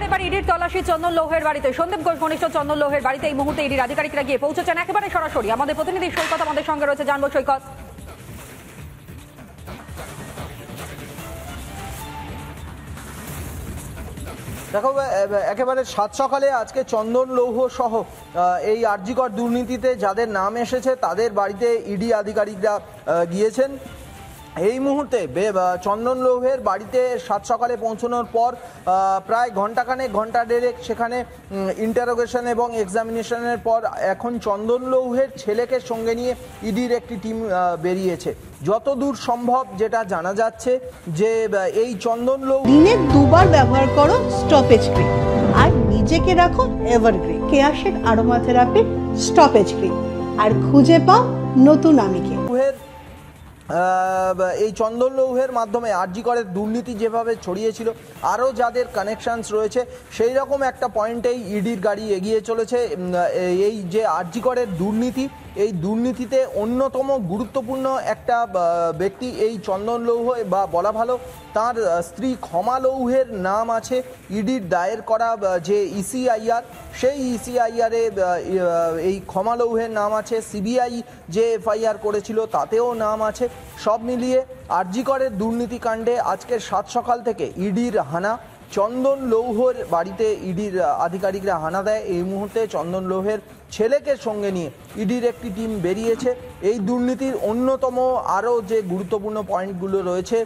পর এবার ইডির তল্লাশি চন্দন লৌহের বাড়িতে। সন্দীপ ঘোষ ঘনিষ্ঠ চন্দন লৌহের বাড়িতে এই মুহূর্তে ইডির আধিকারিকরা গিয়ে পৌঁছেছেন একেবারে সরাসরি। আমাদের প্রতিনিধি সৈকত আমাদের সঙ্গে রয়েছে, জানবো সৈকত। দেখো, একেবারে সাত সকালে আজকে চন্দন লৌহ সহ এই আরজিকর দুর্নীতিতে যাদের নাম এসেছে তাদের বাড়িতে ইডি আধিকারিকরা গিয়েছেন। এই মুহূর্তে চন্দন লৌহের বাড়িতে সাত সকালে পৌঁছানোর পর প্রায় ঘন্টা দেড়েক সেখানে ইন্টারোগেশন এবং এক্সামিনেশনের পর এখন চন্দন লৌহের ছেলেকে সঙ্গে নিয়ে ইডির একটি টিম বেরিয়েছে। যতদূর সম্ভব যেটা জানা যাচ্ছে যে এই চন্দন লৌহ দিনে দুবার ব্যবহার করো স্টপেজ ক্রিম আর নিজেকে রাখো evergreen কেয়াশেক aroma therapy stoppage cream আর খুঁজে পাও নতুন আমিকে। এই চন্দন লৌহের মাধ্যমে আরজিকরের দুর্নীতি যেভাবে ছড়িয়েছিল, আরও যাদের কানেকশনস রয়েছে সেই রকম একটা পয়েন্টেই ইডির গাড়ি এগিয়ে চলেছে। এই যে আরজিকরের দুর্নীতি, এই দুর্নীতিতে অন্যতম গুরুত্বপূর্ণ একটা ব্যক্তি এই চন্দন লৌহ, বা বলা ভালো তার স্ত্রী ক্ষমা লৌহের নাম আছে ইডির দায়ের করা যে ইসিআইআর, সেই ইসিআইআরে এই ক্ষমা লৌহের নাম আছে। সিবিআই যে এফআইআর করেছিল তাতেও নাম আছে। সব মিলিয়ে আরজিকরের দুর্নীতিকাণ্ডে আজকের সাত সকাল থেকে ইডির হানা। চন্দন লৌহের বাড়িতে ইডির আধিকারিকরা হানা দেয়। এই মুহূর্তে চন্দন লৌহের ছেলেকে সঙ্গে নিয়ে ইডির একটি টিম বেরিয়েছে। এই দুর্নীতির অন্যতম আরও যে গুরুত্বপূর্ণ পয়েন্টগুলো রয়েছে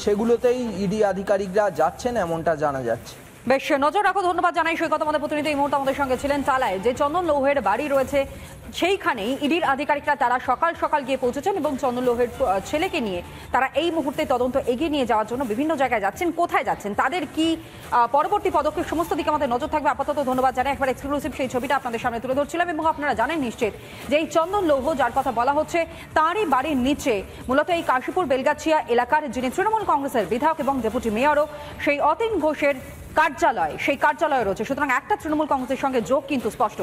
সেগুলোতেই ইডি আধিকারিকরা যাচ্ছেন এমনটা জানা যাচ্ছে। বেশ, নজর রাখো। ধন্যবাদ জানাই সৈকত। আমাদের প্রতিনিধি এই মুহূর্তে আমাদের সঙ্গে ছিলেন। চালায় যে চন্দন লৌহের বাড়ি রয়েছে সেইখানেই ইডির আধিকারিকরা তারা সকাল সকাল গিয়ে পৌঁছেছেন এবং চন্দন লৌহের ছেলেকে নিয়ে তারা এই মুহূর্তে তদন্ত এগিয়ে নিয়ে যাওয়ার জন্য বিভিন্ন জায়গায় যাচ্ছেন। কোথায় যাচ্ছেন, তাদের কি পরবর্তী পদক্ষেপ, সমস্ত দিকে আমাদের নজর থাকবে। আপাতত ধন্যবাদ জানাই। একবার এক্সক্লুসিভ সেই ছবিটা আপনাদের সামনে তুলে ধরছিলাম। এবং আপনারা জানেন নিশ্চিত যে এই চন্দন লৌহ যার কথা বলা হচ্ছে তারই বাড়ির নিচে মূলত এই কাশীপুর বেলগাছিয়া এলাকার যিনি তৃণমূল কংগ্রেসের বিধায়ক এবং ডেপুটি মেয়রও সেই অতীন ঘোষের কার্যালয়, সেই কার্যালয় রয়েছে। সুতরাং একটা তৃণমূল কংগ্রেসের সঙ্গে যোগ কিন্তু স্পষ্ট।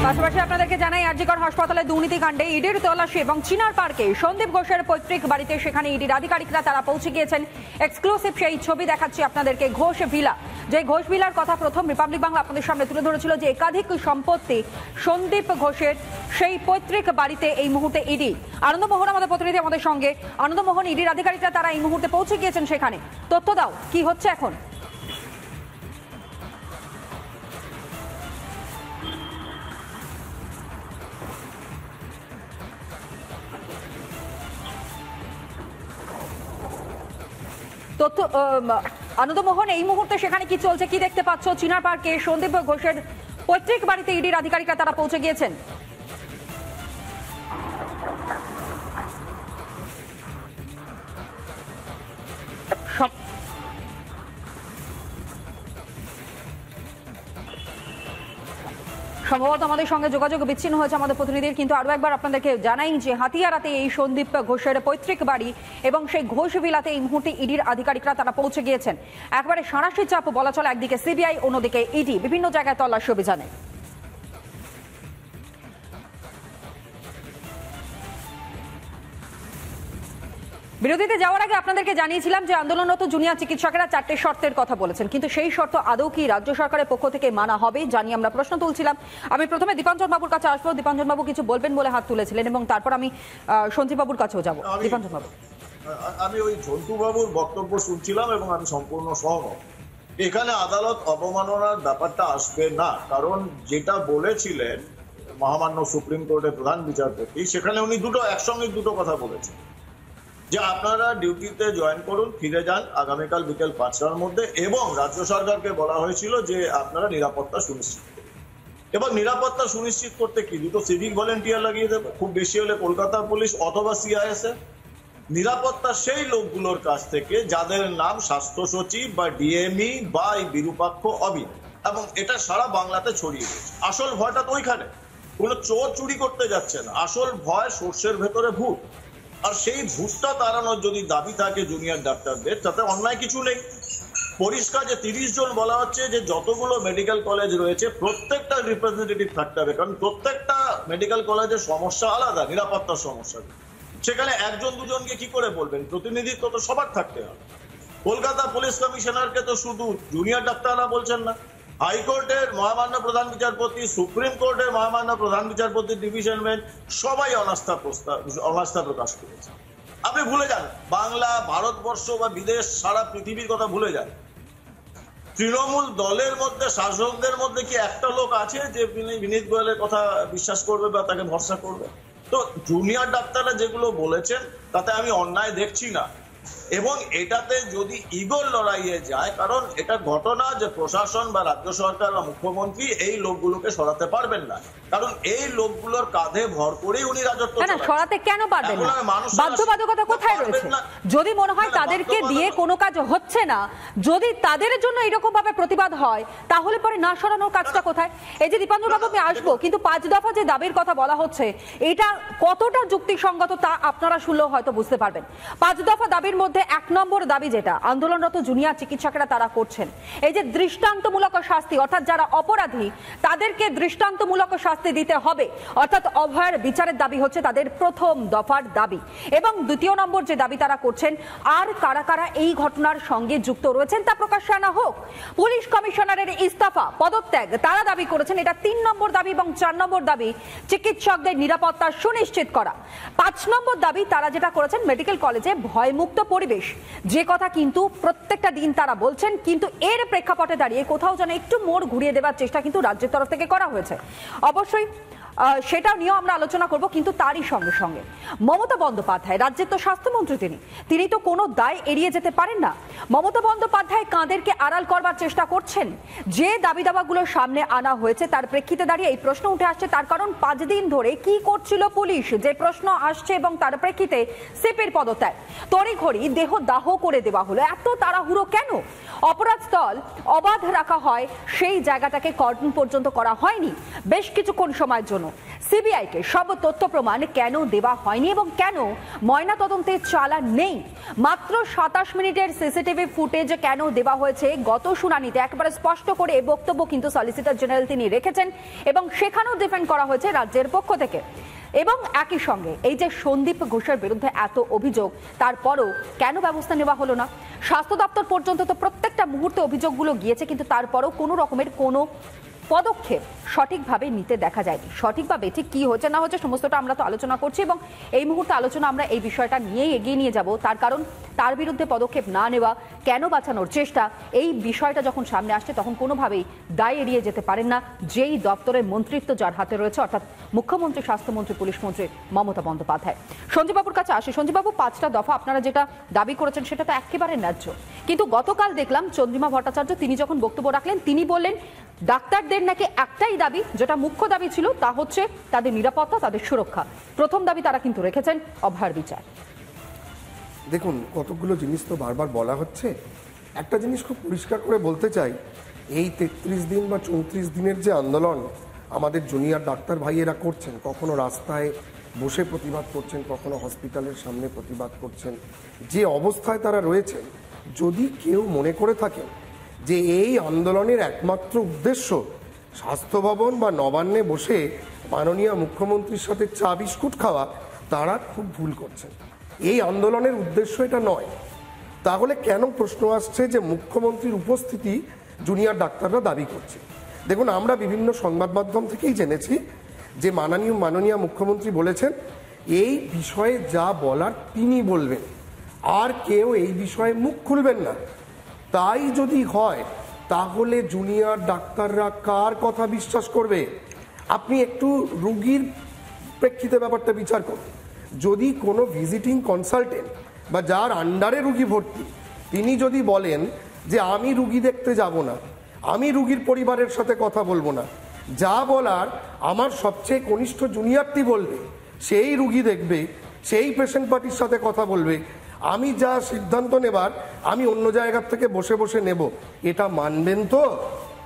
পাশাপাশি আপনাদেরকে জানাই আরজিকর হাসপাতালে দুর্নীতিকাণ্ডে ইডির তল্লাশি এবং চিনার পার্কে সন্দীপ ঘোষের পৈতৃক বাড়িতে সেখানে ইডির আধিকারিকরা তারা পৌঁছে গিয়েছেন। এক্সক্লুসিভ সেই ছবি দেখাচ্ছি আপনাদেরকে। ঘোষ ভিলা, যে ঘোষ ভিলার কথা প্রথম রিপাবলিক বাংলা আপনাদের সামনে তুলে ধরেছিল, যে একাধিক সম্পত্তি সন্দীপ ঘোষের, সেই পৈতৃক বাড়িতে এই মুহূর্তে ইডি। আনন্দমোহন আমাদের প্রতিনিধি আমাদের সঙ্গে। আনন্দমোহন, ইডির আধিকারিকরা তারা এই মুহূর্তে পৌঁছে গিয়েছেন সেখানে, তথ্য দাও কি হচ্ছে এখন। তথ্য আনন্দমোহন, এই মুহূর্তে সেখানে কি চলছে, কি দেখতে পাচ্ছ? চিনার পার্কে সন্দীপ ঘোষের পৈতৃক বাড়িতে ইডির আধিকারিকরা তারা পৌঁছে গিয়েছেন। সম্ভবত আমাদের সঙ্গে যোগাযোগ বিচ্ছিন্ন হয়েছে আমাদের প্রতিনিধির, কিন্তু আরো একবার আপনাদেরকে জানাই যে হাতিয়ারাতে এই সন্দীপ ঘোষের পৈতৃক বাড়ি এবং সেই ঘোষ ভিলাতে এই মুহূর্তে ইডির আধিকারিকরা তারা পৌঁছে গিয়েছেন। একবারে সাঁড়াশি চাপ বলা চলে, একদিকে সিবিআই অন্যদিকে ইডি বিভিন্ন জায়গায় তল্লাশি অভিযানে। বিরতিতে যাওয়ার আগে আপনাদেরকে জানিয়েছিলাম যে আন্দোলনরত জুনিয়র চিকিৎসকেরা 4টে শর্তের কথা বলেছেন, কিন্তু সেই শর্ত আদৌ কি রাজ্য সরকারের পক্ষ থেকে মানা হবে জানিয়ে আমরা প্রশ্ন তুলছিলাম। আমি প্রথমে দীপাঞ্জন বাবুর কাছে আসবো। দীপাঞ্জন বাবু কিছু বলবেন বলে হাত তুলেছিলেন এবং তারপর আমি সঞ্জীব বাবুর কাছেও যাবো। দীপাঞ্জন বাবু, আমি ওই ঝন্টু বাবুর বক্তব্য শুনছিলাম এবং আমি সম্পূর্ণ সহমত। এখানে আদালত অবমাননার ব্যাপারটা আসবে না, কারণ যেটা বলেছিলেন মহামান্য সুপ্রিম কোর্টের প্রধান বিচারপতি, সেখানে উনি একসঙ্গে দুটো কথা বলেছেন, যে আপনারা ডিউটিতে জয়েন করুন, ফিরে যান আগামীকাল বিকেল 5টার মধ্যে, এবং রাজ্য সরকারকে বলা হয়েছিল যে আপনারা নিরাপত্তা সুনিশ্চিত করুন। এবং নিরাপত্তা সুনিশ্চিত করতে কি দুটো সিভিক ভলেন্টিয়ার লাগিয়ে দেবে, খুব বেশি হলে কলকাতা পুলিশ অথবা সিআইএসএফ। নিরাপত্তা সেই লোকগুলোর কাছ থেকে যাদের নাম স্বাস্থ্য সচিব বা ডিএমই বা এই বিরূপাক্ষ অবিন, এবং এটা সারা বাংলাতে ছড়িয়ে গেছে। আসল ভয়টা তো ওইখানে, কোনো চোর চুরি করতে যাচ্ছে না, আসল ভয় সর্ষের ভেতরে ভূত। আর সেই ভূতটা তাড়ানোর যদি দাবি থাকে জুনিয়র ডাক্তারদের, তাতে অন্যায় কিছু নেই। পরিষ্কার যে 30 জন বলা হচ্ছে যে যতগুলো মেডিকেল কলেজ রয়েছে প্রত্যেকটা রিপ্রেজেন্টেটিভ থাকতে হবে, কারণ প্রত্যেকটা মেডিকেল কলেজের সমস্যা আলাদা, নিরাপত্তার সমস্যা। সেখানে একজন দুজনকে কি করে বলবেন? প্রতিনিধিত্ব তো সবার থাকতে হবে। কলকাতা পুলিশ কমিশনারকে তো শুধু জুনিয়র ডাক্তাররা বলছেন না, হাইকোর্টের মহামান্য প্রধান বিচারপতি, সুপ্রিম কোর্টের মহামান্য প্রধান বিচারপতি, ডিভিশন বেঞ্চ সবাই অনাস্থা প্রকাশ করেছে। আপনি ভুলে যান বাংলা, ভারতবর্ষ বা বিদেশ, সারা পৃথিবীর কথা ভুলে যান। তৃণমূল দলের মধ্যে, শাসকদের মধ্যে কি একটা লোক আছে যে বিনীত গোয়েলের কথা বিশ্বাস করবে বা তাকে ভরসা করবে? তো জুনিয়র ডাক্তাররা যেগুলো বলেছেন তাতে আমি অন্যায় দেখছি না, এবং এটাতে যদি ইগোর লড়াইয়ে যায়, কারণ এটা ঘটনা যে প্রশাসন বা রাজ্য সরকার বা মুখ্যমন্ত্রী এই লোকগুলোকে সরাতে পারবেন না, কারণ এই লোকগুলোর কাঁধে ভর করেই উনি রাজত্ব চালাচ্ছেন। সরাতে কেন পারবেন না? বাধ্যবাধকতা কোথায় রয়েছে? যদি মনে হয় তাদেরকে দিয়ে কোনো কাজ হচ্ছে না, যদি তাদের জন্য এরকম ভাবে প্রতিবাদ হয়, তাহলে পরে না সরানোর কাজটা কোথায়? এই যে দীপাঞ্জন বাবু, আমি আসবো, কিন্তু 5 দফা যে দাবির কথা বলা হচ্ছে এটা কতটা যুক্তিসঙ্গত তা আপনারা শুনলেও হয়তো বুঝতে পারবেন। 5 দফা দাবির মধ্যে 1 নম্বর দাবি যেটা আন্দোলনরত জুনিয়র চিকিৎসকেরা তারা করছেন, এই যে দৃষ্টান্তমূলক শাস্তি, অর্থাৎ যারা অপরাধী তাদেরকে দৃষ্টান্তমূলক শাস্তি দিতে হবে, অর্থাৎ অভয়ের বিচারের দাবি হচ্ছে তাদের প্রথম দফার দাবি। এবং 2 নম্বর যে দাবি তারা করছেন, আর কারা কারা এই ঘটনার সঙ্গে যুক্ত রয়েছেন তা প্রকাশ্যে আনা হোক। পুলিশ কমিশনারের ইস্তফা, পদত্যাগ তারা দাবি করেছেন, এটা 3 নম্বর দাবি। এবং 4 নম্বর দাবি চিকিৎসকদের নিরাপত্তা সুনিশ্চিত করা। 5 নম্বর দাবি তারা যেটা করেছেন, মেডিকেল কলেজে ভয়মুক্ত পরিবেশ, যে কথা কিন্তু প্রত্যেকটা দিন তারা বলছেন, কিন্তু এর প্রেক্ষাপটে দাঁড়িয়ে কোথাও যেন একটু মোড় ঘুরিয়ে দেওয়ার চেষ্টা কিন্তু রাজ্যের তরফ থেকে করা হয়েছে। অবশ্যই সেটা নিয়েও আমরা আলোচনা করব, কিন্তু তারই সঙ্গে সঙ্গে মমতা বন্দ্যোপাধ্যায় রাজ্যের তো স্বাস্থ্যমন্ত্রী, তিনি তো কোনো দায় এড়িয়ে যেতে পারেন না। মমতা বন্দ্যোপাধ্যায় কাঁদেরকে আড়াল করবার চেষ্টা করছেন। যে দাবি দাবাগুলো সামনে আনা হয়েছে তার প্রেক্ষিতে দাঁড়িয়ে এই প্রশ্ন উঠে আসছে, তার কারণ 5 দিন ধরে কি করছিল পুলিশ, যে প্রশ্ন আসছে, এবং তার প্রেক্ষিতে সিপির পদত্যাগ, তড়িঘড়ি দেহ দাহ করে দেওয়া হলো। এত তাড়াহুড়ো কেন? অপরাধ স্থল অবাধ রাখা হয়, সেই জায়গাটাকে কর্ডন পর্যন্ত করা হয়নি বেশ কিছুক্ষণ সময়ের জন্য। সিবিআইকে সব তথ্য প্রমাণ কেন দেওয়া হয়নি, এবং কেন ময়না তদন্তে চালা নেই? মাত্র 27 মিনিটের সিসিটিভি ফুটেজ কেন দেওয়া হয়েছে? গত শুনানিতে একেবারে স্পষ্ট করে বক্তব্য কিন্তু সলিসিটর জেনারেল তিনি রেখেছেন, এবং সেখানেও ডিফেন্ড করা হয়েছে রাজ্যের পক্ষ থেকে। এবং একই সঙ্গে এই যে সন্দীপ ঘোষের বিরুদ্ধে এত অভিযোগ, তারপরও কেন ব্যবস্থা নেওয়া হলো না? স্বাস্থ্য দপ্তর পর্যন্ত তো প্রত্যেকটা মুহূর্তে অভিযোগগুলো গিয়েছে, কিন্তু তারপরও কোনো রকমের কোনো পদক্ষেপ সঠিকভাবে নিতে দেখা যায়নি। সঠিকভাবে ঠিক কি হচ্ছে না হচ্ছে সমস্তটা আমরা তো আলোচনা করছি, এবং এই মুহূর্তে আলোচনা আমরা এই বিষয়টা নিয়েই এগিয়ে নিয়ে যাব। তার কারণ তার বিরুদ্ধে পদক্ষেপ না নেওয়া, কেন বাঁচানোর চেষ্টা, এই বিষয়টা যখন সামনে আসছে তখন কোনোভাবেই দায় এড়িয়ে যেতে পারেন না যেই দপ্তরের মন্ত্রিত্ব যার হাতে রয়েছে, অর্থাৎ মুখ্যমন্ত্রী, স্বাস্থ্যমন্ত্রী, পুলিশ মন্ত্রী মমতা বন্দ্যোপাধ্যায়। সঞ্জীববাবুর কাছে আসে। সঞ্জীববাবু, 5টা দফা আপনারা যেটা দাবি করেছেন সেটা তো একেবারে ন্যায্য, কিন্তু গতকাল দেখলাম চন্দ্রিমা ভট্টাচার্য তিনি যখন বক্তব্য রাখলেন তিনি বললেন ডাক্তারদের নাকি একটাই দাবি, যেটা মুখ্য দাবি ছিল, তা হচ্ছে তাদের নিরাপত্তা, তাদের সুরক্ষা। প্রথম দাবি তারা কিন্তু রেখেছেন অভয়ের বিচার। দেখুন, কতগুলো জিনিস তো বারবার বলা হচ্ছে। একটা জিনিস খুব পরিষ্কার করে বলতে চাই, এই 33 দিন বা 34 দিনের যে আন্দোলন আমাদের জুনিয়র ডাক্তার ভাইয়েরা করছেন, কখনো রাস্তায় বসে প্রতিবাদ করছেন, কখনো হসপিটালের সামনে প্রতিবাদ করছেন, যে অবস্থায় তারা রয়েছেন, যদি কেউ মনে করে থাকেন যে এই আন্দোলনের একমাত্র উদ্দেশ্য স্বাস্থ্য ভবন বা নবান্নে বসে মাননীয় মুখ্যমন্ত্রীর সাথে চা বিস্কুট খাওয়া, তারা খুব ভুল করছেন। এই আন্দোলনের উদ্দেশ্য এটা নয়। তাহলে কেন প্রশ্ন আসছে যে মুখ্যমন্ত্রীর উপস্থিতি জুনিয়র ডাক্তাররা দাবি করছে? দেখুন, আমরা বিভিন্ন সংবাদ মাধ্যম থেকেই জেনেছি যে মাননীয় মুখ্যমন্ত্রী বলেছেন এই বিষয়ে যা বলার তিনি বলবেন, আর কেউ এই বিষয়ে মুখ খুলবেন না। তাই যদি হয় তাহলে জুনিয়র ডাক্তাররা কার কথা বিশ্বাস করবে? আপনি একটু রুগীর প্রেক্ষিতে ব্যাপারটা বিচার করুন। যদি কোনো ভিজিটিং কনসালটেন্ট বা যার আন্ডারে রুগী ভর্তি, তিনি যদি বলেন যে আমি রুগী দেখতে যাব না, আমি রুগীর পরিবারের সাথে কথা বলবো না, যা বলার আমার সবচেয়ে কনিষ্ঠ জুনিয়রটি বলবে, সেই রুগী দেখবে, সেই পেশেন্ট পার্টির সাথে কথা বলবে, আমি যা সিদ্ধান্ত নেবার আমি অন্য জায়গার থেকে বসে বসে নেব, এটা মানবেন তো?